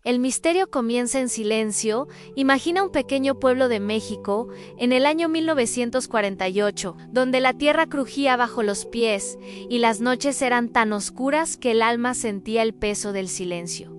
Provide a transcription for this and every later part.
El misterio comienza en silencio. Imagina un pequeño pueblo de México en el año 1948, donde la tierra crujía bajo los pies y las noches eran tan oscuras que el alma sentía el peso del silencio.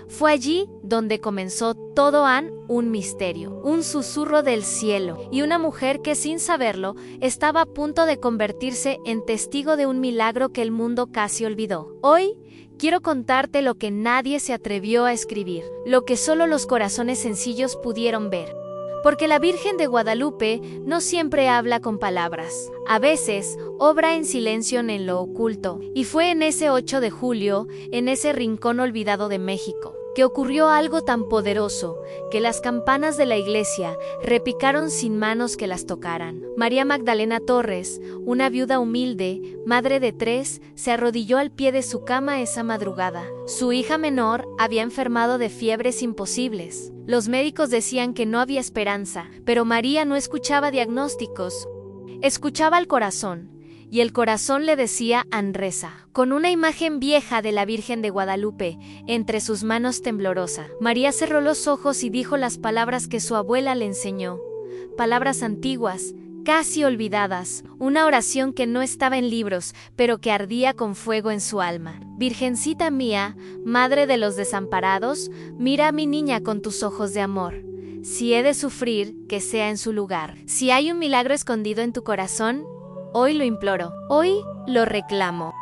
Fue allí donde comenzó todo un misterio, un susurro del cielo, y una mujer que sin saberlo estaba a punto de convertirse en testigo de un milagro que el mundo casi olvidó. Hoy quiero contarte lo que nadie se atrevió a escribir, lo que solo los corazones sencillos pudieron ver. Porque la Virgen de Guadalupe no siempre habla con palabras. A veces, obra en silencio en lo oculto. Y fue en ese 8 de julio, en ese rincón olvidado de México, que ocurrió algo tan poderoso, que las campanas de la iglesia repicaron sin manos que las tocaran. María Magdalena Torres, una viuda humilde, madre de 3, se arrodilló al pie de su cama esa madrugada. Su hija menor había enfermado de fiebres imposibles. Los médicos decían que no había esperanza, pero María no escuchaba diagnósticos, escuchaba al corazón. Y el corazón le decía reza. Con una imagen vieja de la Virgen de Guadalupe entre sus manos temblorosa, María cerró los ojos y dijo las palabras que su abuela le enseñó. Palabras antiguas, casi olvidadas, una oración que no estaba en libros, pero que ardía con fuego en su alma. Virgencita mía, Madre de los desamparados, mira a mi niña con tus ojos de amor. Si he de sufrir, que sea en su lugar. Si hay un milagro escondido en tu corazón, hoy lo imploro, hoy lo reclamo.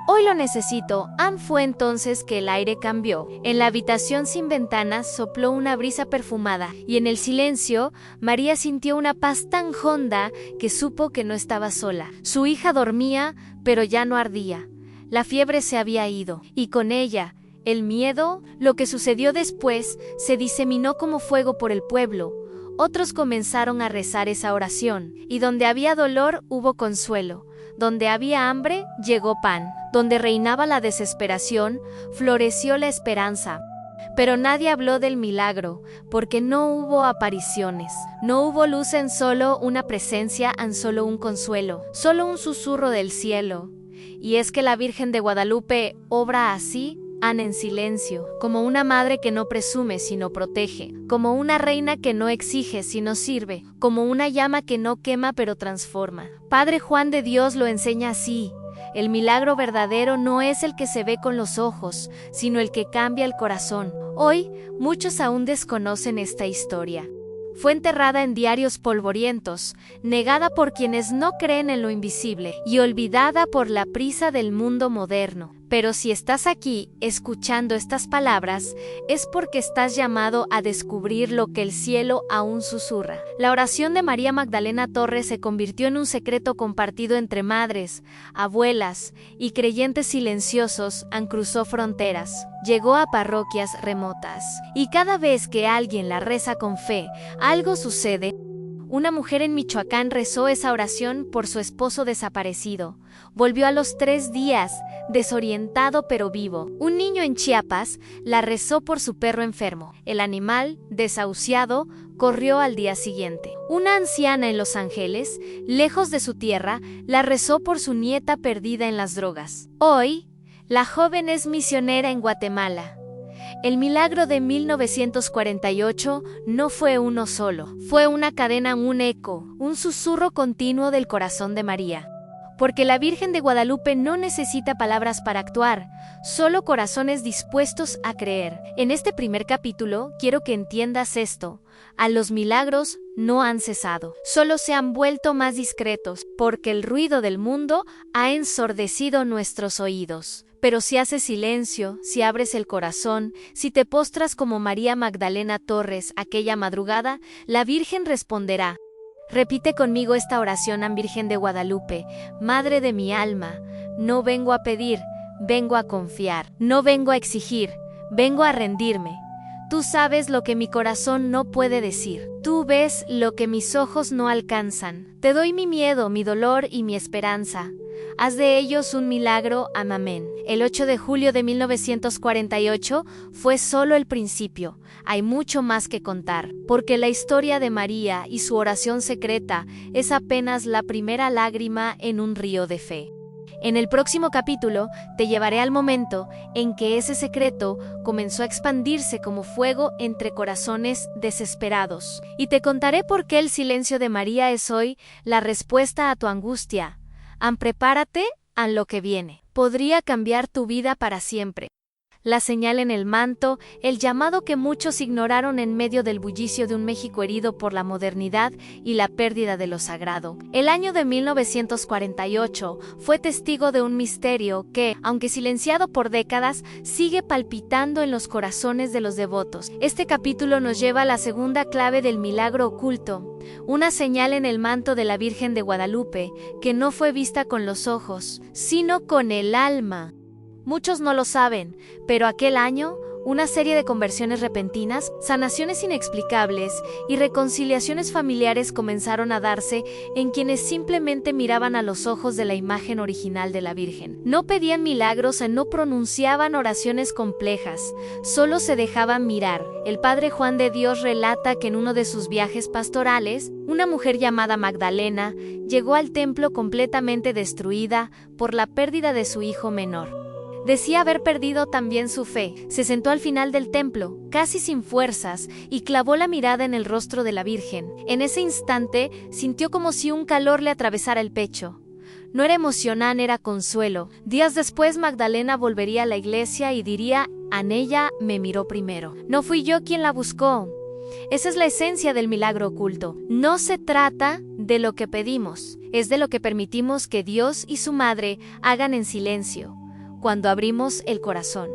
Hoy lo necesito. Fue entonces que el aire cambió. En la habitación sin ventanas sopló una brisa perfumada, y en el silencio, María sintió una paz tan honda que supo que no estaba sola. Su hija dormía, pero ya no ardía. La fiebre se había ido, y con ella, el miedo. Lo que sucedió después se diseminó como fuego por el pueblo. Otros comenzaron a rezar esa oración, y donde había dolor hubo consuelo, donde había hambre llegó pan, donde reinaba la desesperación floreció la esperanza. Pero nadie habló del milagro, porque no hubo apariciones, no hubo luz en solo una presencia, en solo un consuelo, solo un susurro del cielo. Y es que la Virgen de Guadalupe obra así, en silencio, como una madre que no presume sino protege, como una reina que no exige sino sirve, como una llama que no quema pero transforma. Padre Juan de Dios lo enseña así: el milagro verdadero no es el que se ve con los ojos, sino el que cambia el corazón. Hoy, muchos aún desconocen esta historia. Fue enterrada en diarios polvorientos, negada por quienes no creen en lo invisible y olvidada por la prisa del mundo moderno. Pero si estás aquí, escuchando estas palabras, es porque estás llamado a descubrir lo que el cielo aún susurra. La oración de María Magdalena Torres se convirtió en un secreto compartido entre madres, abuelas y creyentes silenciosos. Cruzó fronteras, llegó a parroquias remotas. Y cada vez que alguien la reza con fe, algo sucede. Una mujer en Michoacán rezó esa oración por su esposo desaparecido. Volvió a los 3 días, desorientado pero vivo. Un niño en Chiapas la rezó por su perro enfermo. El animal, desahuciado, corrió al día siguiente. Una anciana en Los Ángeles, lejos de su tierra, la rezó por su nieta perdida en las drogas. Hoy, la joven es misionera en Guatemala. El milagro de 1948 no fue uno solo, fue una cadena, un eco, un susurro continuo del corazón de María. Porque la Virgen de Guadalupe no necesita palabras para actuar, solo corazones dispuestos a creer. En este primer capítulo quiero que entiendas esto: a los milagros no han cesado, solo se han vuelto más discretos, porque el ruido del mundo ha ensordecido nuestros oídos. Pero si haces silencio, si abres el corazón, si te postras como María Magdalena Torres aquella madrugada, la Virgen responderá. Repite conmigo esta oración: Virgen de Guadalupe, Madre de mi alma, no vengo a pedir, vengo a confiar, no vengo a exigir, vengo a rendirme. Tú sabes lo que mi corazón no puede decir. Tú ves lo que mis ojos no alcanzan. Te doy mi miedo, mi dolor y mi esperanza. Haz de ellos un milagro. Amén. El 8 de julio de 1948 fue solo el principio. Hay mucho más que contar, porque la historia de María y su oración secreta es apenas la primera lágrima en un río de fe. En el próximo capítulo te llevaré al momento en que ese secreto comenzó a expandirse como fuego entre corazones desesperados. Y te contaré por qué el silencio de María es hoy la respuesta a tu angustia. Prepárate a lo que viene. Podría cambiar tu vida para siempre. La señal en el manto, el llamado que muchos ignoraron en medio del bullicio de un México herido por la modernidad y la pérdida de lo sagrado. El año de 1948 fue testigo de un misterio que, aunque silenciado por décadas, sigue palpitando en los corazones de los devotos. Este capítulo nos lleva a la segunda clave del milagro oculto, una señal en el manto de la Virgen de Guadalupe que no fue vista con los ojos, sino con el alma. Muchos no lo saben, pero aquel año, una serie de conversiones repentinas, sanaciones inexplicables y reconciliaciones familiares comenzaron a darse en quienes simplemente miraban a los ojos de la imagen original de la Virgen. No pedían milagros, no pronunciaban oraciones complejas, solo se dejaban mirar. El padre Juan de Dios relata que en uno de sus viajes pastorales, una mujer llamada Magdalena llegó al templo completamente destruida por la pérdida de su hijo menor. Decía haber perdido también su fe. Se sentó al final del templo, casi sin fuerzas, y clavó la mirada en el rostro de la Virgen. En ese instante, sintió como si un calor le atravesara el pecho. No era emoción, era consuelo. Días después, Magdalena volvería a la iglesia y diría: «Ella me miró primero. No fui yo quien la buscó». Esa es la esencia del milagro oculto. No se trata de lo que pedimos, es de lo que permitimos que Dios y su Madre hagan en silencio, cuando abrimos el corazón.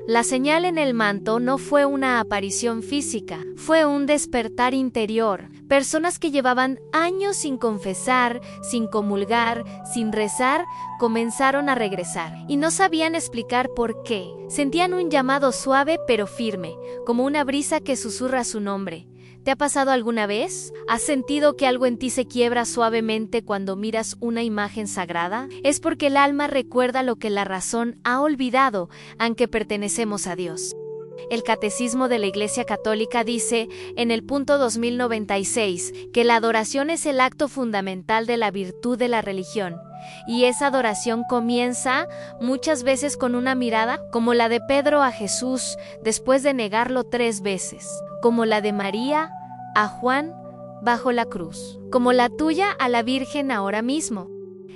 La señal en el manto no fue una aparición física, fue un despertar interior. Personas que llevaban años sin confesar, sin comulgar, sin rezar, comenzaron a regresar. Y no sabían explicar por qué. Sentían un llamado suave pero firme, como una brisa que susurra su nombre. ¿Te ha pasado alguna vez? ¿Has sentido que algo en ti se quiebra suavemente cuando miras una imagen sagrada? Es porque el alma recuerda lo que la razón ha olvidado, aunque pertenecemos a Dios. El Catecismo de la Iglesia Católica dice, en el punto 2096, que la adoración es el acto fundamental de la virtud de la religión. Y esa adoración comienza muchas veces con una mirada, como la de Pedro a Jesús después de negarlo 3 veces, como la de María a Juan bajo la cruz, como la tuya a la Virgen ahora mismo.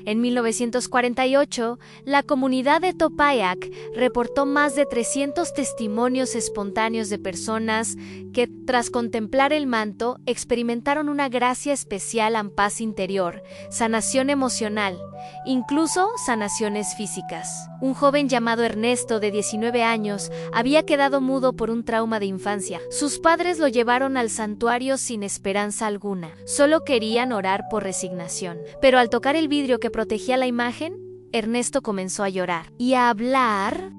En 1948, la comunidad de Topayac reportó más de 300 testimonios espontáneos de personas que, tras contemplar el manto, experimentaron una gracia especial en paz interior, sanación emocional, incluso sanaciones físicas. Un joven llamado Ernesto, de 19 años, había quedado mudo por un trauma de infancia. Sus padres lo llevaron al santuario sin esperanza alguna. Solo querían orar por resignación. Pero al tocar el vidrio que protegía la imagen, Ernesto comenzó a llorar y a hablar.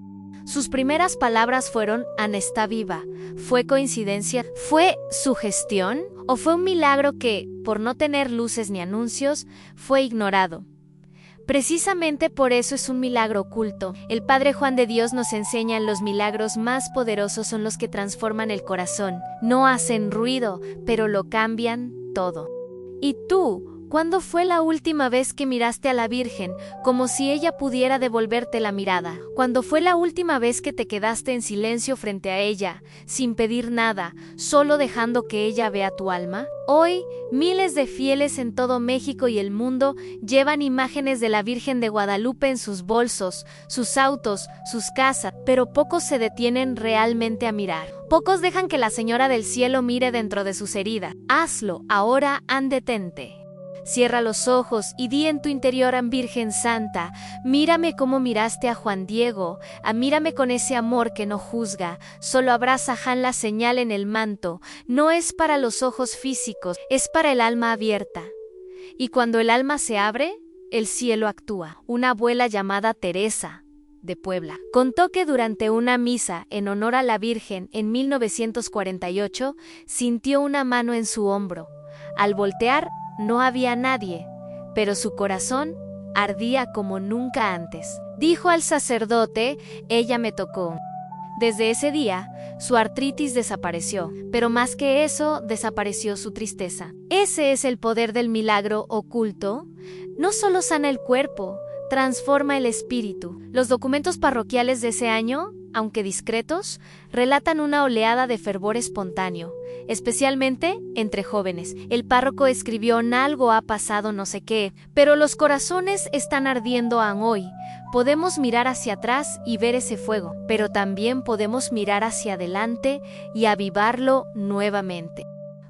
Sus primeras palabras fueron: «Ana está viva». ¿Fue coincidencia? ¿Fue sugestión? ¿O fue un milagro que, por no tener luces ni anuncios, fue ignorado? Precisamente por eso es un milagro oculto. El Padre Juan de Dios nos enseña: los milagros más poderosos son los que transforman el corazón. No hacen ruido, pero lo cambian todo. ¿Y tú? ¿Cuándo fue la última vez que miraste a la Virgen, como si ella pudiera devolverte la mirada? ¿Cuándo fue la última vez que te quedaste en silencio frente a ella, sin pedir nada, solo dejando que ella vea tu alma? Hoy, miles de fieles en todo México y el mundo llevan imágenes de la Virgen de Guadalupe en sus bolsos, sus autos, sus casas, pero pocos se detienen realmente a mirar. Pocos dejan que la Señora del Cielo mire dentro de sus heridas. Hazlo, ahora, detente. Cierra los ojos y di en tu interior: Virgen Santa, mírame como miraste a Juan Diego, mírame con ese amor que no juzga. Solo abraza la señal en el manto. No es para los ojos físicos, es para el alma abierta. Y cuando el alma se abre, el cielo actúa. Una abuela llamada Teresa, de Puebla, contó que durante una misa en honor a la Virgen en 1948, sintió una mano en su hombro. Al voltear, no había nadie, pero su corazón ardía como nunca antes. Dijo al sacerdote: «Ella me tocó». Desde ese día, su artritis desapareció, pero más que eso, desapareció su tristeza. Ese es el poder del milagro oculto. No solo sana el cuerpo, transforma el espíritu. Los documentos parroquiales de ese año, aunque discretos, relatan una oleada de fervor espontáneo, especialmente entre jóvenes. El párroco escribió: algo ha pasado no sé qué, pero los corazones están ardiendo aún hoy. Podemos mirar hacia atrás y ver ese fuego, pero también podemos mirar hacia adelante y avivarlo nuevamente.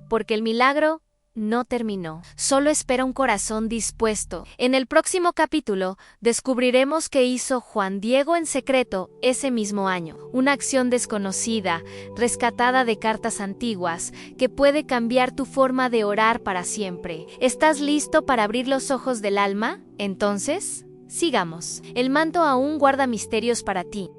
Porque el milagro no terminó, solo espera un corazón dispuesto. En el próximo capítulo descubriremos qué hizo Juan Diego en secreto ese mismo año, una acción desconocida, rescatada de cartas antiguas, que puede cambiar tu forma de orar para siempre. ¿Estás listo para abrir los ojos del alma? Entonces, sigamos. El manto aún guarda misterios para ti.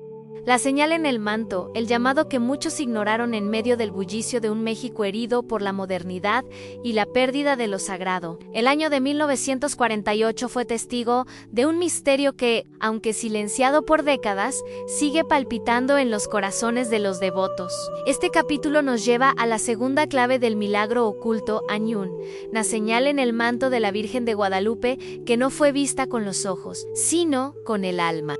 La señal en el manto, el llamado que muchos ignoraron en medio del bullicio de un México herido por la modernidad y la pérdida de lo sagrado. El año de 1948 fue testigo de un misterio que, aunque silenciado por décadas, sigue palpitando en los corazones de los devotos. Este capítulo nos lleva a la segunda clave del milagro oculto Añún, la señal en el manto de la Virgen de Guadalupe que no fue vista con los ojos, sino con el alma.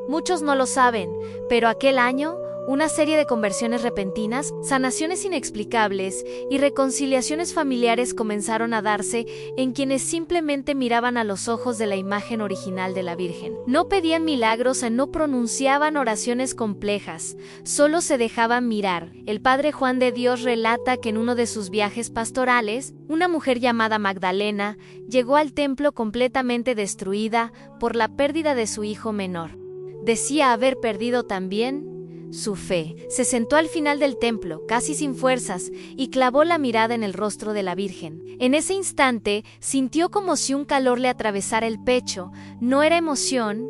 Muchos no lo saben, pero aquel año, una serie de conversiones repentinas, sanaciones inexplicables y reconciliaciones familiares comenzaron a darse en quienes simplemente miraban a los ojos de la imagen original de la Virgen. No pedían milagros, no pronunciaban oraciones complejas, solo se dejaban mirar. El padre Juan de Dios relata que en uno de sus viajes pastorales, una mujer llamada Magdalena llegó al templo completamente destruida por la pérdida de su hijo menor. Decía haber perdido también su fe. Se sentó al final del templo, casi sin fuerzas, y clavó la mirada en el rostro de la Virgen. En ese instante, sintió como si un calor le atravesara el pecho. No era emoción,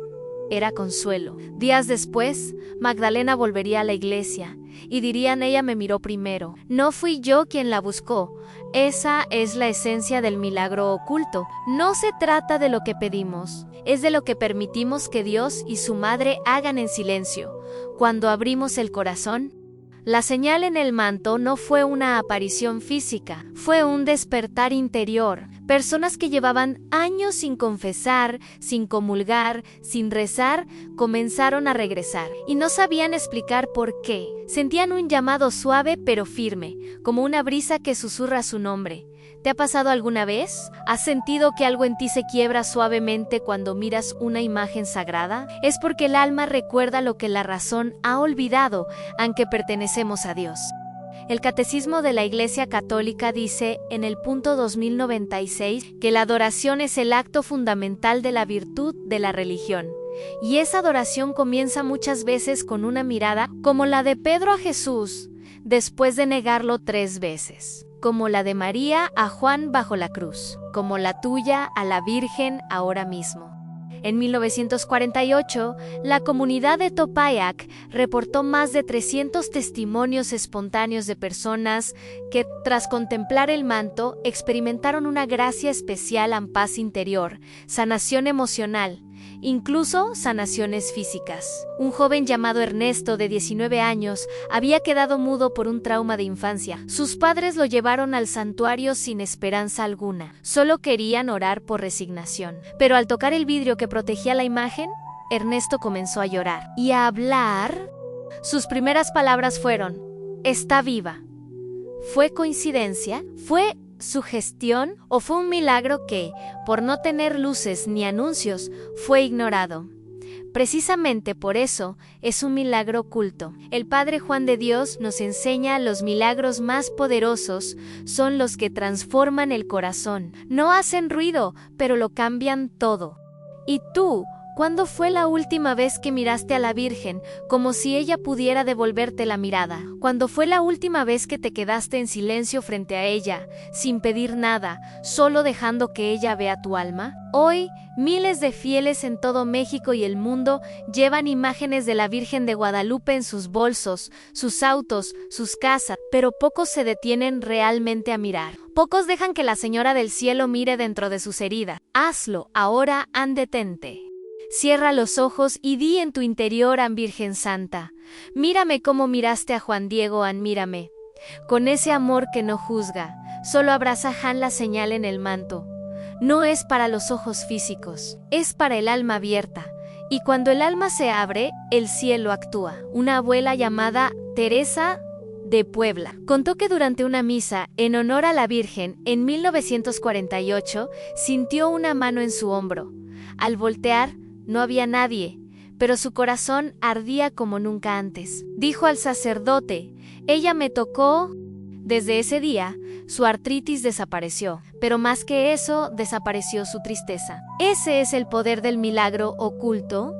era consuelo. Días después, Magdalena volvería a la iglesia, y dirían: ella me miró primero. No fui yo quien la buscó. Esa es la esencia del milagro oculto. No se trata de lo que pedimos, es de lo que permitimos que Dios y su Madre hagan en silencio. Cuando abrimos el corazón, la señal en el manto no fue una aparición física, fue un despertar interior. Personas que llevaban años sin confesar, sin comulgar, sin rezar, comenzaron a regresar. Y no sabían explicar por qué. Sentían un llamado suave pero firme, como una brisa que susurra su nombre. ¿Te ha pasado alguna vez? ¿Has sentido que algo en ti se quiebra suavemente cuando miras una imagen sagrada? Es porque el alma recuerda lo que la razón ha olvidado, aunque pertenecemos a Dios. El Catecismo de la Iglesia Católica dice, en el punto 2096, que la adoración es el acto fundamental de la virtud de la religión. Y esa adoración comienza muchas veces con una mirada, como la de Pedro a Jesús, después de negarlo 3 veces. Como la de María a Juan bajo la cruz, como la tuya a la Virgen ahora mismo. En 1948, la comunidad de Topayac reportó más de 300 testimonios espontáneos de personas que, tras contemplar el manto, experimentaron una gracia especial en paz interior, sanación emocional, incluso sanaciones físicas. Un joven llamado Ernesto, de 19 años, había quedado mudo por un trauma de infancia. Sus padres lo llevaron al santuario sin esperanza alguna. Solo querían orar por resignación. Pero al tocar el vidrio que protegía la imagen, Ernesto comenzó a llorar y a hablar. Sus primeras palabras fueron: «Está viva». ¿Fue coincidencia? ¿Fue sugestión o fue un milagro que, por no tener luces ni anuncios, fue ignorado? Precisamente por eso es un milagro oculto. El Padre Juan de Dios nos enseña: los milagros más poderosos son los que transforman el corazón. No hacen ruido, pero lo cambian todo. ¿Y tú? ¿Cuándo fue la última vez que miraste a la Virgen, como si ella pudiera devolverte la mirada? ¿Cuándo fue la última vez que te quedaste en silencio frente a ella, sin pedir nada, solo dejando que ella vea tu alma? Hoy, miles de fieles en todo México y el mundo llevan imágenes de la Virgen de Guadalupe en sus bolsos, sus autos, sus casas, pero pocos se detienen realmente a mirar. Pocos dejan que la Señora del Cielo mire dentro de sus heridas. Hazlo, ahora, detente. Cierra los ojos y di en tu interior: Virgen Santa, mírame como miraste a Juan Diego, mírame. Con ese amor que no juzga, solo abraza la señal en el manto. no es para los ojos físicos, es para el alma abierta. Y cuando el alma se abre, el cielo actúa. Una abuela llamada Teresa de Puebla contó que durante una misa en honor a la Virgen en 1948 sintió una mano en su hombro. Al voltear, no había nadie, pero su corazón ardía como nunca antes. Dijo al sacerdote: «Ella me tocó». Desde ese día, su artritis desapareció, pero más que eso, desapareció su tristeza. Ese es el poder del milagro oculto.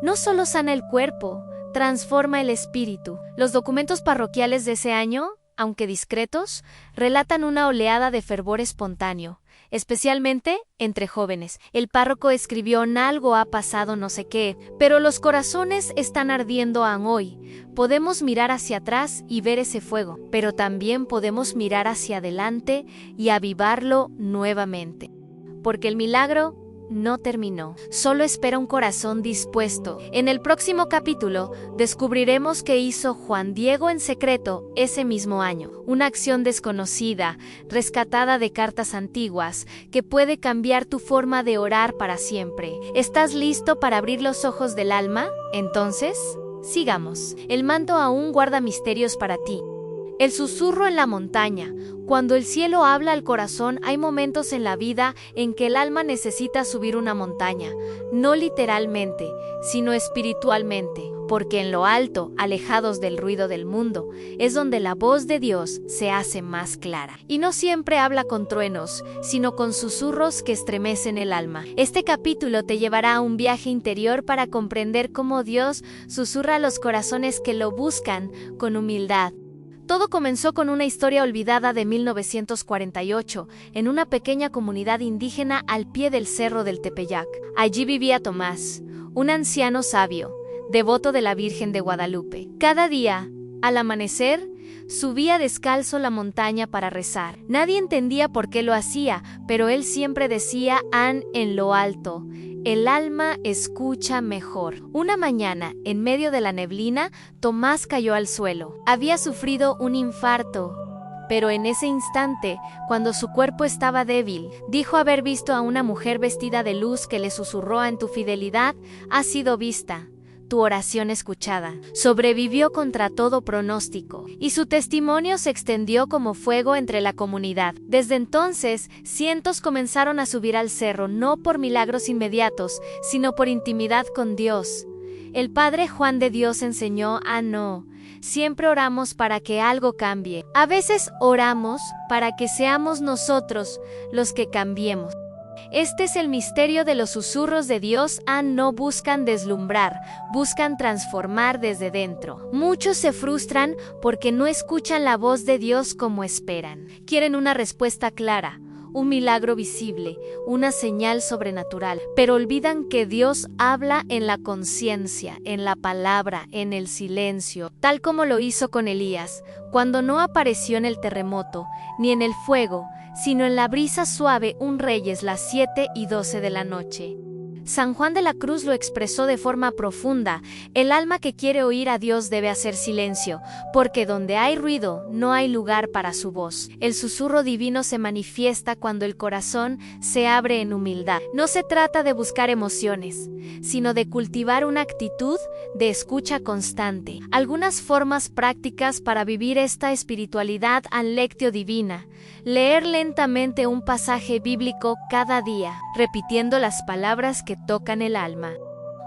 No solo sana el cuerpo, transforma el espíritu. Los documentos parroquiales de ese año, aunque discretos, relatan una oleada de fervor espontáneo, especialmente entre jóvenes. El párroco escribió: «Algo ha pasado, no sé qué, pero los corazones están ardiendo aún hoy». Podemos mirar hacia atrás y ver ese fuego, pero también podemos mirar hacia adelante y avivarlo nuevamente. Porque el milagro no terminó, solo espera un corazón dispuesto. En el próximo capítulo descubriremos qué hizo Juan Diego en secreto ese mismo año, una acción desconocida, rescatada de cartas antiguas, que puede cambiar tu forma de orar para siempre. ¿Estás listo para abrir los ojos del alma? Entonces, sigamos. El manto aún guarda misterios para ti. El susurro en la montaña. Cuando el cielo habla al corazón, hay momentos en la vida en que el alma necesita subir una montaña, no literalmente, sino espiritualmente, porque en lo alto, alejados del ruido del mundo, es donde la voz de Dios se hace más clara. Y no siempre habla con truenos, sino con susurros que estremecen el alma. Este capítulo te llevará a un viaje interior para comprender cómo Dios susurra a los corazones que lo buscan con humildad. Todo comenzó con una historia olvidada de 1948, en una pequeña comunidad indígena al pie del cerro del Tepeyac. Allí vivía Tomás, un anciano sabio, devoto de la Virgen de Guadalupe. Cada día, al amanecer, subía descalzo la montaña para rezar. Nadie entendía por qué lo hacía, pero él siempre decía: en lo alto, el alma escucha mejor. Una mañana, en medio de la neblina, Tomás cayó al suelo. Había sufrido un infarto, pero en ese instante, cuando su cuerpo estaba débil, dijo haber visto a una mujer vestida de luz que le susurró: «En tu fidelidad has sido vista, tu oración escuchada». Sobrevivió contra todo pronóstico, y su testimonio se extendió como fuego entre la comunidad. Desde entonces, cientos comenzaron a subir al cerro, no por milagros inmediatos, sino por intimidad con Dios. El padre Juan de Dios enseñó: no, siempre oramos para que algo cambie. A veces oramos para que seamos nosotros los que cambiemos. Este es el misterio de los susurros de Dios. No buscan deslumbrar, buscan transformar desde dentro. Muchos se frustran porque no escuchan la voz de Dios como esperan. Quieren una respuesta clara, un milagro visible, una señal sobrenatural, pero olvidan que Dios habla en la conciencia, en la palabra, en el silencio, tal como lo hizo con Elías, cuando no apareció en el terremoto, ni en el fuego, sino en la brisa suave. Un Reyes, las 7:12 de la noche. San Juan de la Cruz lo expresó de forma profunda: el alma que quiere oír a Dios debe hacer silencio, porque donde hay ruido no hay lugar para su voz. El susurro divino se manifiesta cuando el corazón se abre en humildad. No se trata de buscar emociones, sino de cultivar una actitud de escucha constante. Algunas formas prácticas para vivir esta espiritualidad: lectio divina, leer lentamente un pasaje bíblico cada día, repitiendo las palabras que tocan el alma.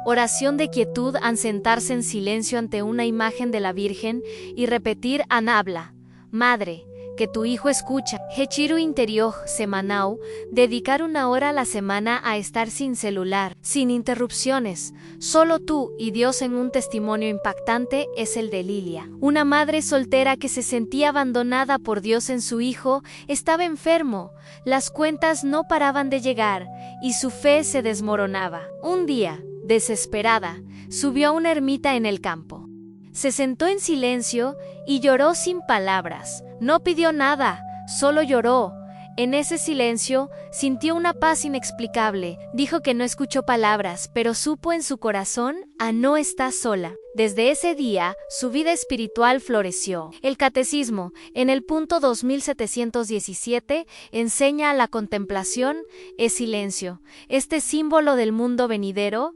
Oración de quietud: sentarse en silencio ante una imagen de la Virgen y repetir: habla, Madre, que tu Hijo escucha. Hechiru interior semanal: dedicar 1 hora a la semana a estar sin celular, sin interrupciones, solo tú y Dios. En un testimonio impactante es el de Lilia, una madre soltera que se sentía abandonada por Dios en su hijo. Estaba enfermo, las cuentas no paraban de llegar y su fe se desmoronaba. Un día, desesperada, subió a una ermita en el campo. Se sentó en silencio y lloró sin palabras. No pidió nada, solo lloró. En ese silencio, sintió una paz inexplicable. Dijo que no escuchó palabras, pero supo en su corazón, no está sola. Desde ese día, su vida espiritual floreció. El Catecismo, en el punto 2717, enseña a la contemplación es silencio. Este símbolo del mundo venidero,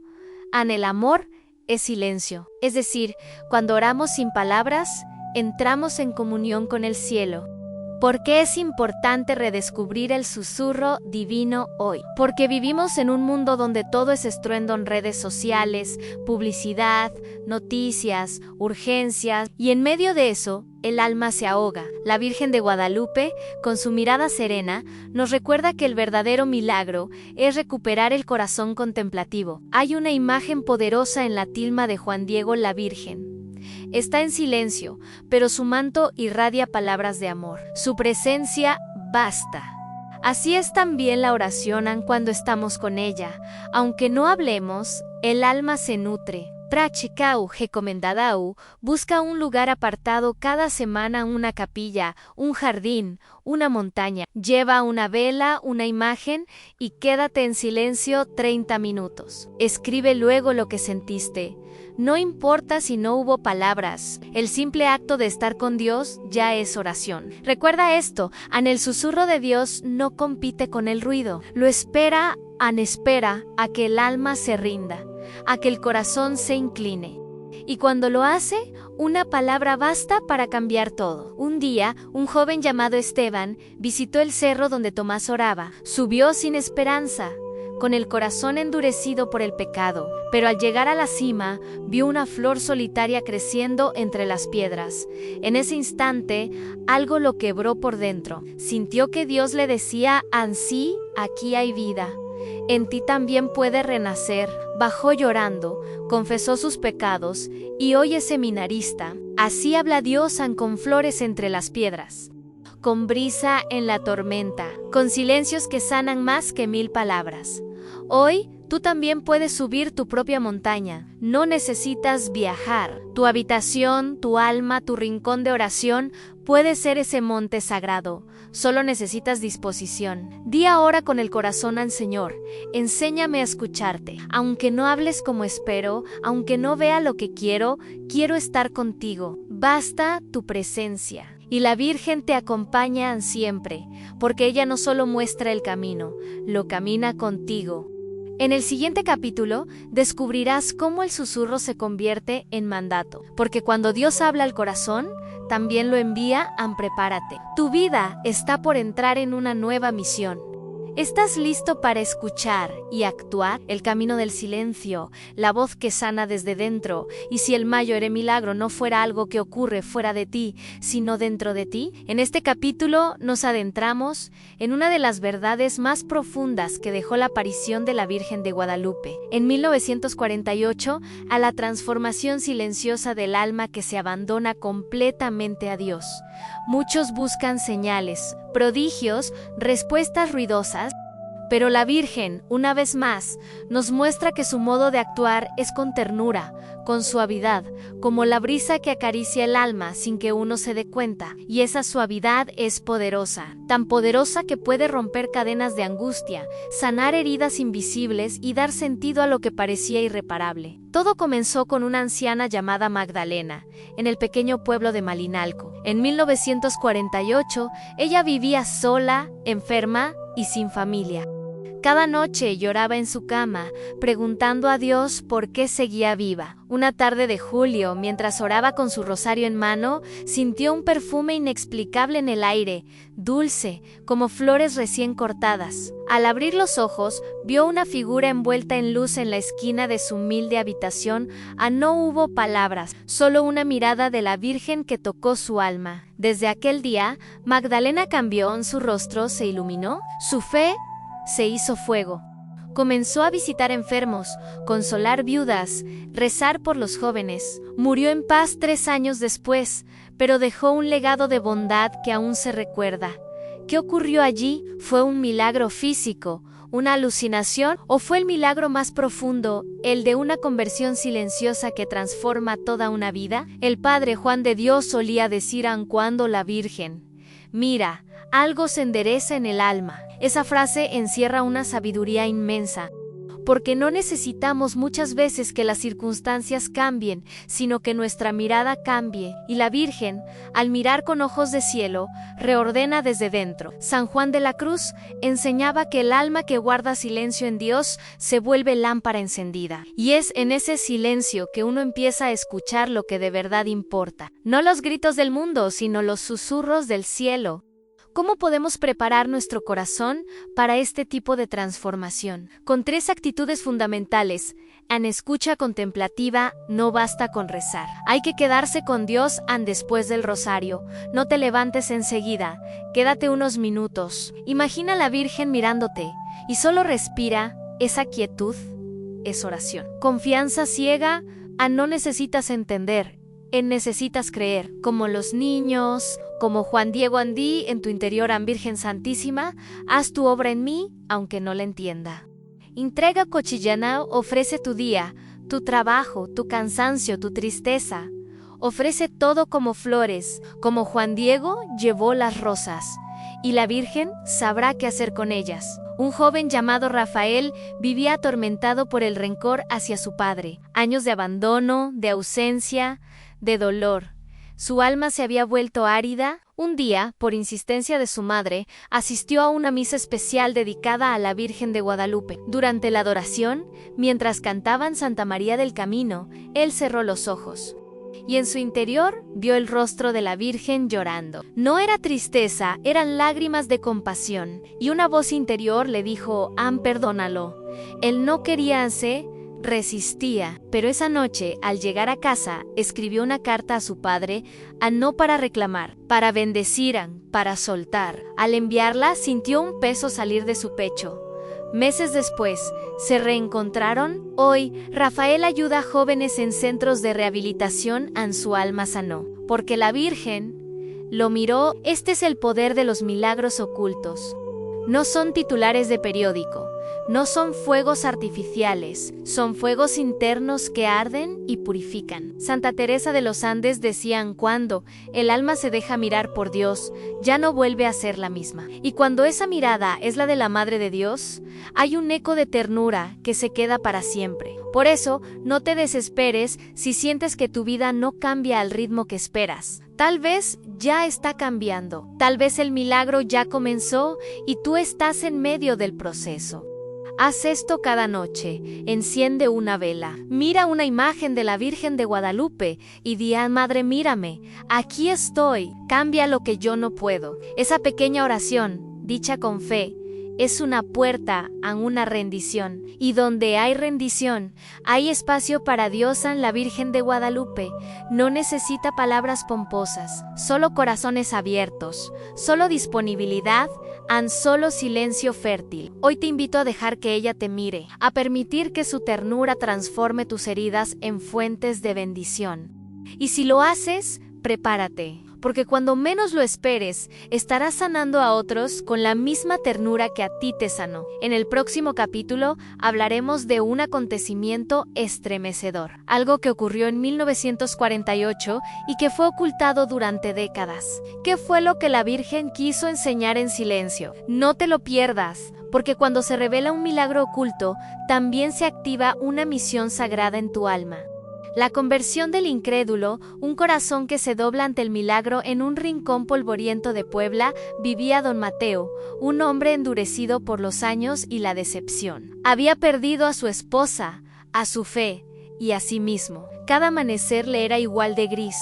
el amor es silencio. Es decir, cuando oramos sin palabras, entramos en comunión con el cielo. ¿Por qué es importante redescubrir el susurro divino hoy? Porque vivimos en un mundo donde todo es estruendo en redes sociales, publicidad, noticias, urgencias, y en medio de eso, el alma se ahoga. La Virgen de Guadalupe, con su mirada serena, nos recuerda que el verdadero milagro es recuperar el corazón contemplativo. Hay una imagen poderosa en la tilma de Juan Diego la Virgen. Está en silencio, pero su manto irradia palabras de amor. Su presencia basta. Así es también la oración cuando estamos con ella. Aunque no hablemos, el alma se nutre. Practicau recomendadau busca un lugar apartado cada semana, una capilla, un jardín, una montaña. Lleva una vela, una imagen y quédate en silencio 30 minutos. Escribe luego lo que sentiste. No importa si no hubo palabras, el simple acto de estar con Dios ya es oración. Recuerda esto, el susurro de Dios no compite con el ruido. Lo espera a que el alma se rinda, a que el corazón se incline. Y cuando lo hace, una palabra basta para cambiar todo. Un día, un joven llamado Esteban visitó el cerro donde Tomás oraba. Subió sin esperanza, con el corazón endurecido por el pecado, pero al llegar a la cima, vio una flor solitaria creciendo entre las piedras. En ese instante, algo lo quebró por dentro. Sintió que Dios le decía: ansí, aquí hay vida. En ti también puede renacer. Bajó llorando, confesó sus pecados y hoy es seminarista. Así habla Dios con flores entre las piedras, con brisa en la tormenta, con silencios que sanan más que 1000 palabras. Hoy, tú también puedes subir tu propia montaña. No necesitas viajar. Tu habitación, tu alma, tu rincón de oración puede ser ese monte sagrado. Solo necesitas disposición. Di ahora con el corazón al Señor: enséñame a escucharte. Aunque no hables como espero, aunque no vea lo que quiero estar contigo. Basta tu presencia. Y la Virgen te acompaña siempre, porque ella no solo muestra el camino, lo camina contigo. En el siguiente capítulo, descubrirás cómo el susurro se convierte en mandato, porque cuando Dios habla al corazón, también lo envía prepárate. Tu vida está por entrar en una nueva misión. ¿Estás listo para escuchar y actuar? El camino del silencio, la voz que sana desde dentro. Y si el mayor milagro no fuera algo que ocurre fuera de ti, sino dentro de ti. En este capítulo nos adentramos en una de las verdades más profundas que dejó la aparición de la Virgen de Guadalupe. En 1948, a la transformación silenciosa del alma que se abandona completamente a Dios. Muchos buscan señales, prodigios, respuestas ruidosas, pero la Virgen, una vez más, nos muestra que su modo de actuar es con ternura, con suavidad, como la brisa que acaricia el alma sin que uno se dé cuenta. Y esa suavidad es poderosa, tan poderosa que puede romper cadenas de angustia, sanar heridas invisibles y dar sentido a lo que parecía irreparable. Todo comenzó con una anciana llamada Magdalena, en el pequeño pueblo de Malinalco. En 1948, ella vivía sola, enferma y sin familia. Cada noche lloraba en su cama, preguntando a Dios por qué seguía viva. Una tarde de julio, mientras oraba con su rosario en mano, sintió un perfume inexplicable en el aire, dulce, como flores recién cortadas. Al abrir los ojos, vio una figura envuelta en luz en la esquina de su humilde habitación. No hubo palabras, solo una mirada de la Virgen que tocó su alma. Desde aquel día, Magdalena cambió, su rostro se iluminó, su fe se hizo fuego. Comenzó a visitar enfermos, consolar viudas, rezar por los jóvenes. Murió en paz 3 años después, pero dejó un legado de bondad que aún se recuerda. ¿Qué ocurrió allí? ¿Fue un milagro físico, una alucinación, o fue el milagro más profundo, el de una conversión silenciosa que transforma toda una vida? El padre Juan de Dios solía decir cuando la Virgen Mira, algo se endereza en el alma. Esa frase encierra una sabiduría inmensa, porque no necesitamos muchas veces que las circunstancias cambien, sino que nuestra mirada cambie, y la Virgen, al mirar con ojos de cielo, reordena desde dentro. San Juan de la Cruz enseñaba que el alma que guarda silencio en Dios se vuelve lámpara encendida, y es en ese silencio que uno empieza a escuchar lo que de verdad importa, no los gritos del mundo, sino los susurros del cielo. ¿Cómo podemos preparar nuestro corazón para este tipo de transformación? Con 3 actitudes fundamentales. En escucha contemplativa, no basta con rezar. Hay que quedarse con Dios después del rosario. No te levantes enseguida. Quédate unos minutos. Imagina a la Virgen mirándote y solo respira. Esa quietud es oración. Confianza ciega. No necesitas entender. Necesitas creer, como los niños, como Juan Diego Andí, en tu interior, Virgen Santísima, haz tu obra en mí, aunque no la entienda. Entrega cotidiana, ofrece tu día, tu trabajo, tu cansancio, tu tristeza. Ofrece todo como flores, como Juan Diego llevó las rosas, y la Virgen sabrá qué hacer con ellas. Un joven llamado Rafael vivía atormentado por el rencor hacia su padre, años de abandono, de ausencia, de dolor. Su alma se había vuelto árida. Un día, por insistencia de su madre, asistió a una misa especial dedicada a la Virgen de Guadalupe. Durante la adoración, mientras cantaban Santa María del Camino, él cerró los ojos, y en su interior vio el rostro de la Virgen llorando. No era tristeza, eran lágrimas de compasión, y una voz interior le dijo: perdónalo. Él no quería resistía, pero esa noche, al llegar a casa, escribió una carta a su padre, no para reclamar, para bendecir, para soltar. Al enviarla, sintió un peso salir de su pecho. Meses después, se reencontraron. Hoy, Rafael ayuda a jóvenes en centros de rehabilitación. Su alma sanó, porque la Virgen lo miró. Este es el poder de los milagros ocultos. No son titulares de periódico. No son fuegos artificiales, son fuegos internos que arden y purifican. Santa Teresa de los Andes decía: cuando el alma se deja mirar por Dios, ya no vuelve a ser la misma. Y cuando esa mirada es la de la Madre de Dios, hay un eco de ternura que se queda para siempre. Por eso, no te desesperes si sientes que tu vida no cambia al ritmo que esperas. Tal vez ya está cambiando, tal vez el milagro ya comenzó y tú estás en medio del proceso. Haz esto cada noche, enciende una vela, mira una imagen de la Virgen de Guadalupe y di: Madre, mírame, aquí estoy, cambia lo que yo no puedo. Esa pequeña oración, dicha con fe, es una puerta a una rendición, y donde hay rendición, hay espacio para Dios. La Virgen de Guadalupe no necesita palabras pomposas, solo corazones abiertos, solo disponibilidad, solo silencio fértil. Hoy te invito a dejar que ella te mire, a permitir que su ternura transforme tus heridas en fuentes de bendición. Y si lo haces, prepárate, porque cuando menos lo esperes, estarás sanando a otros con la misma ternura que a ti te sanó. En el próximo capítulo hablaremos de un acontecimiento estremecedor, algo que ocurrió en 1948 y que fue ocultado durante décadas. ¿Qué fue lo que la Virgen quiso enseñar en silencio? No te lo pierdas, porque cuando se revela un milagro oculto, también se activa una misión sagrada en tu alma. La conversión del incrédulo, un corazón que se dobla ante el milagro. En un rincón polvoriento de Puebla vivía don Mateo, un hombre endurecido por los años y la decepción. Había perdido a su esposa, a su fe y a sí mismo. Cada amanecer le era igual de gris.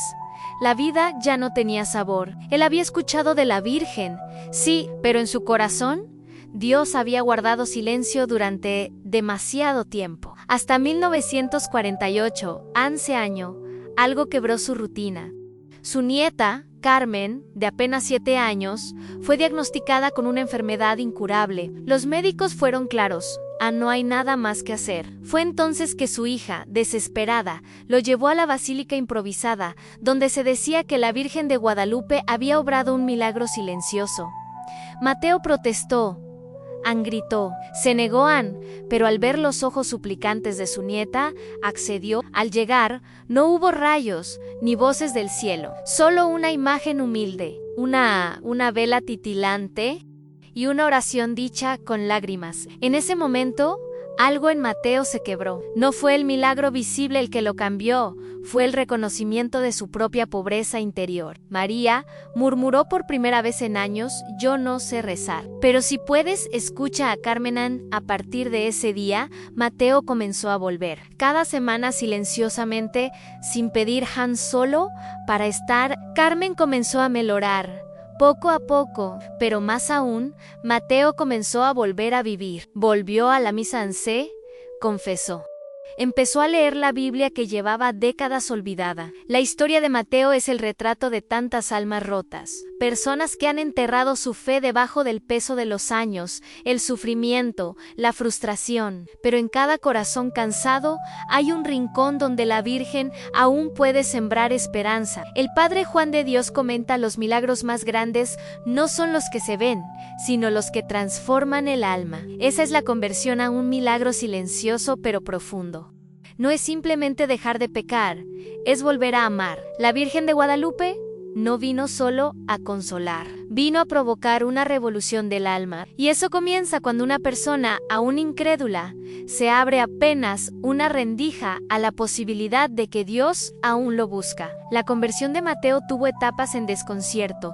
La vida ya no tenía sabor. Él había escuchado de la Virgen, sí, pero en su corazón Dios había guardado silencio durante demasiado tiempo. Hasta 1948, ese año, algo quebró su rutina. Su nieta, Carmen, de apenas 7 años, fue diagnosticada con una enfermedad incurable. Los médicos fueron claros: no hay nada más que hacer. Fue entonces que su hija, desesperada, lo llevó a la basílica improvisada, donde se decía que la Virgen de Guadalupe había obrado un milagro silencioso. Mateo protestó, gritó, se negó, pero al ver los ojos suplicantes de su nieta, accedió. Al llegar, no hubo rayos ni voces del cielo, solo una imagen humilde, una vela titilante y una oración dicha con lágrimas. En ese momento, algo en Mateo se quebró. No fue el milagro visible el que lo cambió, fue el reconocimiento de su propia pobreza interior. María murmuró por primera vez en años: yo no sé rezar. Pero si puedes, escucha a Carmen. A partir de ese día, Mateo comenzó a volver. Cada semana silenciosamente, sin pedir Han solo para estar, Carmen comenzó a melorar. Poco a poco, pero más aún, Mateo comenzó a volver a vivir. Volvió a la misa en C, confesó. Empezó a leer la Biblia que llevaba décadas olvidada. La historia de Mateo es el retrato de tantas almas rotas, personas que han enterrado su fe debajo del peso de los años, el sufrimiento, la frustración. Pero en cada corazón cansado hay un rincón donde la Virgen aún puede sembrar esperanza. El Padre Juan de Dios comenta: los milagros más grandes no son los que se ven, sino los que transforman el alma. Esa es la conversión a un milagro silencioso pero profundo. No es simplemente dejar de pecar, es volver a amar. La Virgen de Guadalupe no vino solo a consolar, vino a provocar una revolución del alma. Y eso comienza cuando una persona, aún incrédula, se abre apenas una rendija a la posibilidad de que Dios aún lo busca. La conversión de Mateo tuvo etapas en desconcierto.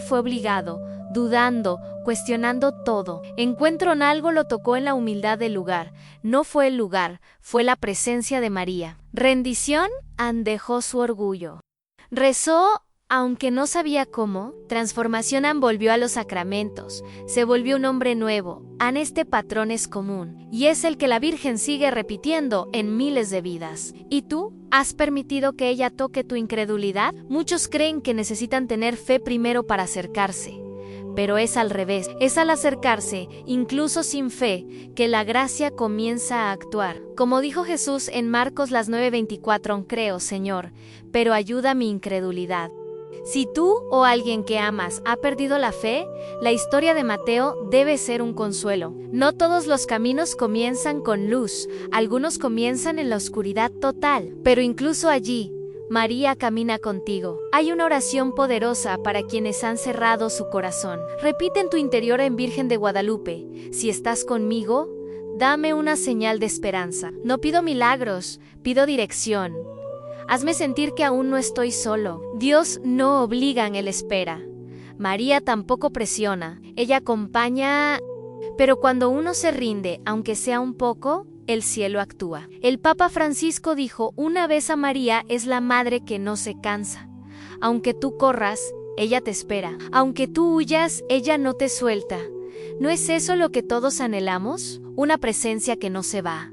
Fue obligado, dudando, cuestionando todo. Encuentro en algo lo tocó en la humildad del lugar. No fue el lugar, fue la presencia de María. Rendición, dejó su orgullo. Rezó, aunque no sabía cómo. Transformación, volvió a los sacramentos. Se volvió un hombre nuevo. Este patrón es común, y es el que la Virgen sigue repitiendo en miles de vidas. ¿Y tú? ¿Has permitido que ella toque tu incredulidad? Muchos creen que necesitan tener fe primero para acercarse. Pero es al revés, es al acercarse, incluso sin fe, que la gracia comienza a actuar. Como dijo Jesús en Marcos 9:24, creo, Señor, pero ayuda mi incredulidad. Si tú o alguien que amas ha perdido la fe, la historia de Mateo debe ser un consuelo. No todos los caminos comienzan con luz, algunos comienzan en la oscuridad total, pero incluso allí, María camina contigo. Hay una oración poderosa para quienes han cerrado su corazón. Repite en tu interior: en Virgen de Guadalupe, si estás conmigo, dame una señal de esperanza. No pido milagros, pido dirección. Hazme sentir que aún no estoy solo. Dios no obliga, Él espera. María tampoco presiona, ella acompaña. Pero cuando uno se rinde, aunque sea un poco, el cielo actúa. El Papa Francisco dijo una vez: a María es la madre que no se cansa. Aunque tú corras, ella te espera. Aunque tú huyas, ella no te suelta. ¿No es eso lo que todos anhelamos? Una presencia que no se va.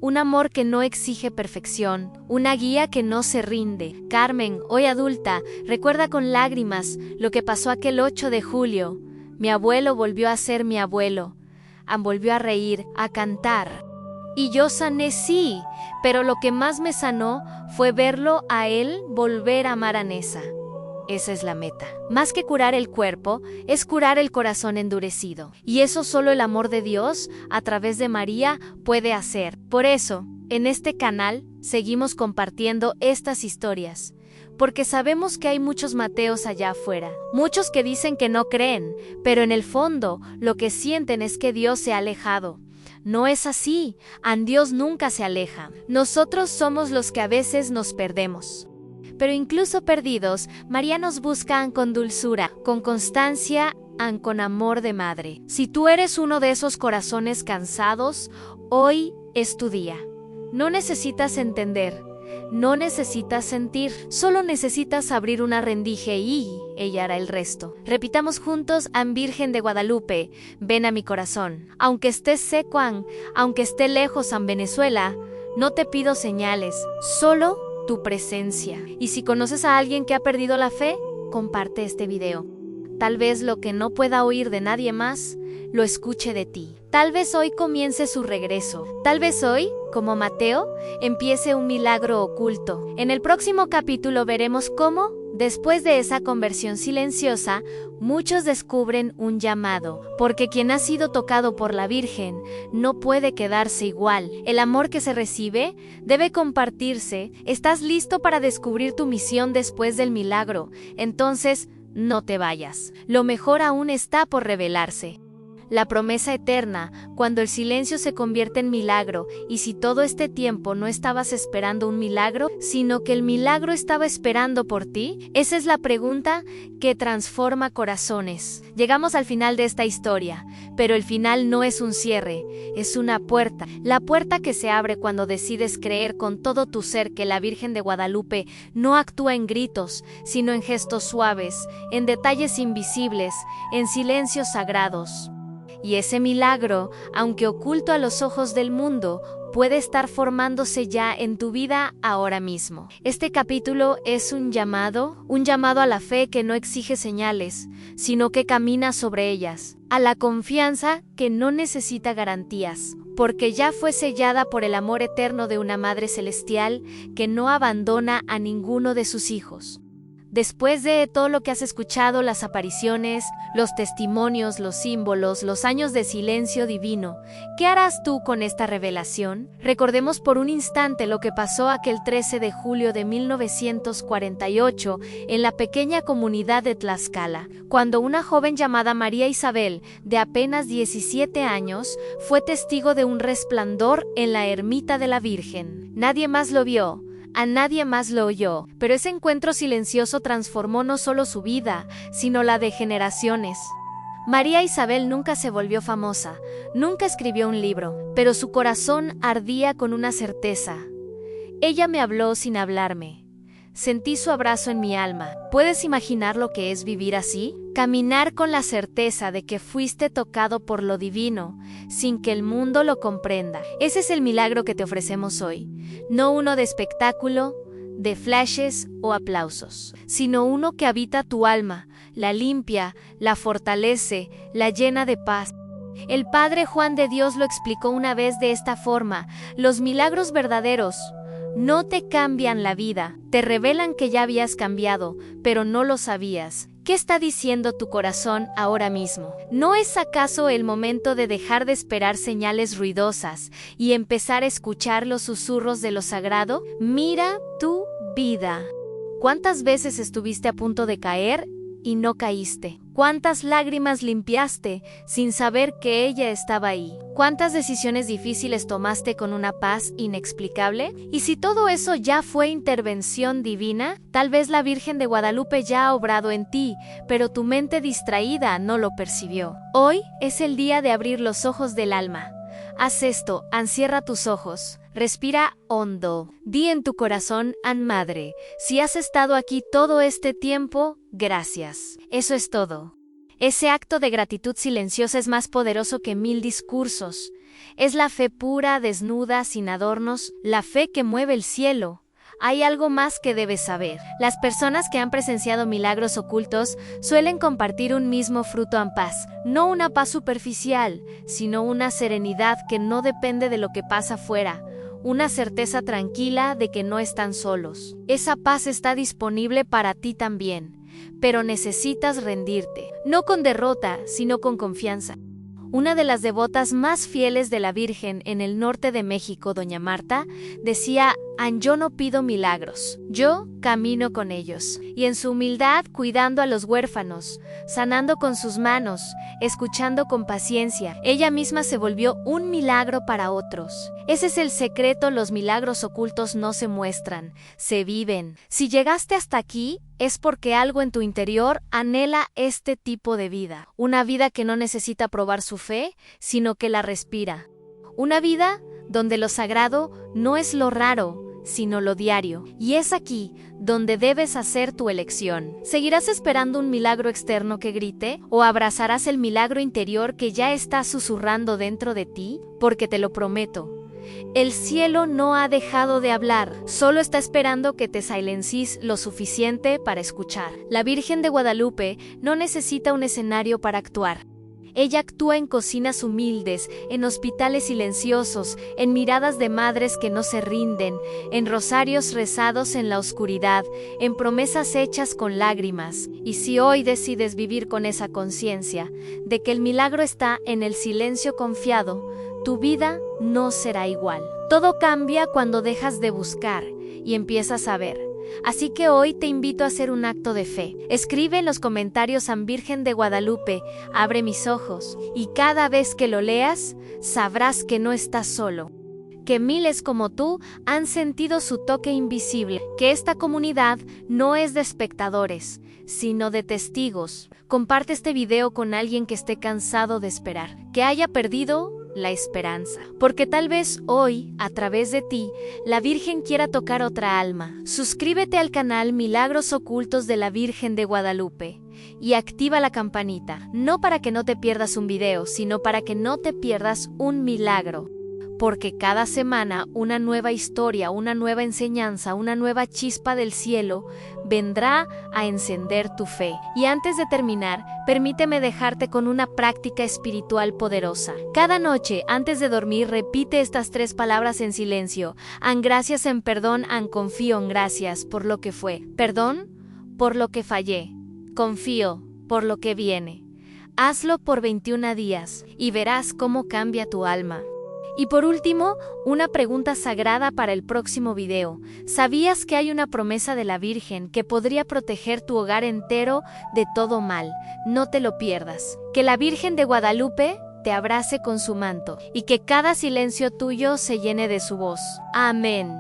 Un amor que no exige perfección, una guía que no se rinde. Carmen, hoy adulta, recuerda con lágrimas lo que pasó aquel 8 de julio. Mi abuelo volvió a ser mi abuelo. Volvió a reír, a cantar. Y yo sané, sí, pero lo que más me sanó fue verlo a él volver a amar a Nessa. Esa es la meta. Más que curar el cuerpo, es curar el corazón endurecido. Y eso solo el amor de Dios, a través de María, puede hacer. Por eso, en este canal, seguimos compartiendo estas historias. Porque sabemos que hay muchos Mateos allá afuera. Muchos que dicen que no creen, pero en el fondo, lo que sienten es que Dios se ha alejado. No es así. Dios nunca se aleja. Nosotros somos los que a veces nos perdemos. Pero incluso perdidos, María nos busca con dulzura, con constancia, con amor de madre. Si tú eres uno de esos corazones cansados, hoy es tu día. No necesitas entender, no necesitas sentir, solo necesitas abrir una rendija y ella hará el resto. Repitamos juntos: Virgen de Guadalupe, ven a mi corazón. Aunque estés seco, aunque esté lejos Venezuela, no te pido señales, solo tu presencia. Y si conoces a alguien que ha perdido la fe, comparte este video. Tal vez lo que no pueda oír de nadie más, lo escuche de ti. Tal vez hoy comience su regreso. Tal vez hoy, como Mateo, empiece un milagro oculto. En el próximo capítulo veremos cómo, después de esa conversión silenciosa, muchos descubren un llamado, porque quien ha sido tocado por la Virgen no puede quedarse igual. El amor que se recibe debe compartirse. ¿Estás listo para descubrir tu misión después del milagro? Entonces, no te vayas. Lo mejor aún está por revelarse. La promesa eterna, cuando el silencio se convierte en milagro, y si todo este tiempo no estabas esperando un milagro, sino que el milagro estaba esperando por ti, esa es la pregunta que transforma corazones. Llegamos al final de esta historia, pero el final no es un cierre, es una puerta. La puerta que se abre cuando decides creer con todo tu ser que la Virgen de Guadalupe no actúa en gritos, sino en gestos suaves, en detalles invisibles, en silencios sagrados. Y ese milagro, aunque oculto a los ojos del mundo, puede estar formándose ya en tu vida ahora mismo. Este capítulo es un llamado a la fe que no exige señales, sino que camina sobre ellas, a la confianza que no necesita garantías, porque ya fue sellada por el amor eterno de una Madre Celestial que no abandona a ninguno de sus hijos. Después de todo lo que has escuchado, las apariciones, los testimonios, los símbolos, los años de silencio divino, ¿qué harás tú con esta revelación? Recordemos por un instante lo que pasó aquel 13 de julio de 1948 en la pequeña comunidad de Tlaxcala, cuando una joven llamada María Isabel, de apenas 17 años, fue testigo de un resplandor en la ermita de la Virgen. Nadie más lo vio. A nadie más lo oyó, pero ese encuentro silencioso transformó no solo su vida, sino la de generaciones. María Isabel nunca se volvió famosa, nunca escribió un libro, pero su corazón ardía con una certeza. Ella me habló sin hablarme. Sentí su abrazo en mi alma. ¿Puedes imaginar lo que es vivir así? Caminar con la certeza de que fuiste tocado por lo divino, sin que el mundo lo comprenda. Ese es el milagro que te ofrecemos hoy. No uno de espectáculo, de flashes o aplausos, sino uno que habita tu alma, la limpia, la fortalece, la llena de paz. El Padre Juan de Dios lo explicó una vez de esta forma: los milagros verdaderos no te cambian la vida, te revelan que ya habías cambiado, pero no lo sabías. ¿Qué está diciendo tu corazón ahora mismo? ¿No es acaso el momento de dejar de esperar señales ruidosas y empezar a escuchar los susurros de lo sagrado? Mira tu vida. ¿Cuántas veces estuviste a punto de caer y no caíste? ¿Cuántas lágrimas limpiaste sin saber que ella estaba ahí? ¿Cuántas decisiones difíciles tomaste con una paz inexplicable? Y si todo eso ya fue intervención divina, tal vez la Virgen de Guadalupe ya ha obrado en ti, pero tu mente distraída no lo percibió. Hoy es el día de abrir los ojos del alma. Haz esto, encierra tus ojos. Respira hondo. Di en tu corazón: Madre, si has estado aquí todo este tiempo, gracias. Eso es todo. Ese acto de gratitud silenciosa es más poderoso que 1000 discursos. Es la fe pura, desnuda, sin adornos, la fe que mueve el cielo. Hay algo más que debes saber. Las personas que han presenciado milagros ocultos suelen compartir un mismo fruto en paz. No una paz superficial, sino una serenidad que no depende de lo que pasa afuera. Una certeza tranquila de que no están solos. Esa paz está disponible para ti también, pero necesitas rendirte, no con derrota, sino con confianza. Una de las devotas más fieles de la Virgen en el norte de México, doña Marta, decía: yo no pido milagros, yo camino con ellos. Y en su humildad, cuidando a los huérfanos, sanando con sus manos, escuchando con paciencia, ella misma se volvió un milagro para otros. Ese es el secreto: los milagros ocultos no se muestran, se viven. Si llegaste hasta aquí, es porque algo en tu interior anhela este tipo de vida. Una vida que no necesita probar su fe, sino que la respira. Una vida donde lo sagrado no es lo raro, sino lo diario. Y es aquí donde debes hacer tu elección. ¿Seguirás esperando un milagro externo que grite? ¿O abrazarás el milagro interior que ya está susurrando dentro de ti? Porque te lo prometo, el cielo no ha dejado de hablar, solo está esperando que te silencies lo suficiente para escuchar. La Virgen de Guadalupe no necesita un escenario para actuar. Ella actúa en cocinas humildes, en hospitales silenciosos, en miradas de madres que no se rinden, en rosarios rezados en la oscuridad, en promesas hechas con lágrimas. Y si hoy decides vivir con esa conciencia de que el milagro está en el silencio confiado, tu vida no será igual. Todo cambia cuando dejas de buscar y empiezas a ver. Así que hoy te invito a hacer un acto de fe. Escribe en los comentarios: San Virgen de Guadalupe, abre mis ojos, y cada vez que lo leas, sabrás que no estás solo, que miles como tú han sentido su toque invisible, que esta comunidad no es de espectadores, sino de testigos. Comparte este video con alguien que esté cansado de esperar, que haya perdido la esperanza, porque tal vez hoy, a través de ti, la Virgen quiera tocar otra alma. Suscríbete al canal Milagros Ocultos de la Virgen de Guadalupe y activa la campanita, no para que no te pierdas un video, sino para que no te pierdas un milagro. Porque cada semana una nueva historia, una nueva enseñanza, una nueva chispa del cielo vendrá a encender tu fe. Y antes de terminar, permíteme dejarte con una práctica espiritual poderosa. Cada noche, antes de dormir, repite estas 3 palabras en silencio. An gracias, en perdón, an confío, en gracias por lo que fue. Perdón por lo que fallé. Confío por lo que viene. Hazlo por 21 días y verás cómo cambia tu alma. Y por último, una pregunta sagrada para el próximo video. ¿Sabías que hay una promesa de la Virgen que podría proteger tu hogar entero de todo mal? No te lo pierdas. Que la Virgen de Guadalupe te abrace con su manto y que cada silencio tuyo se llene de su voz. Amén.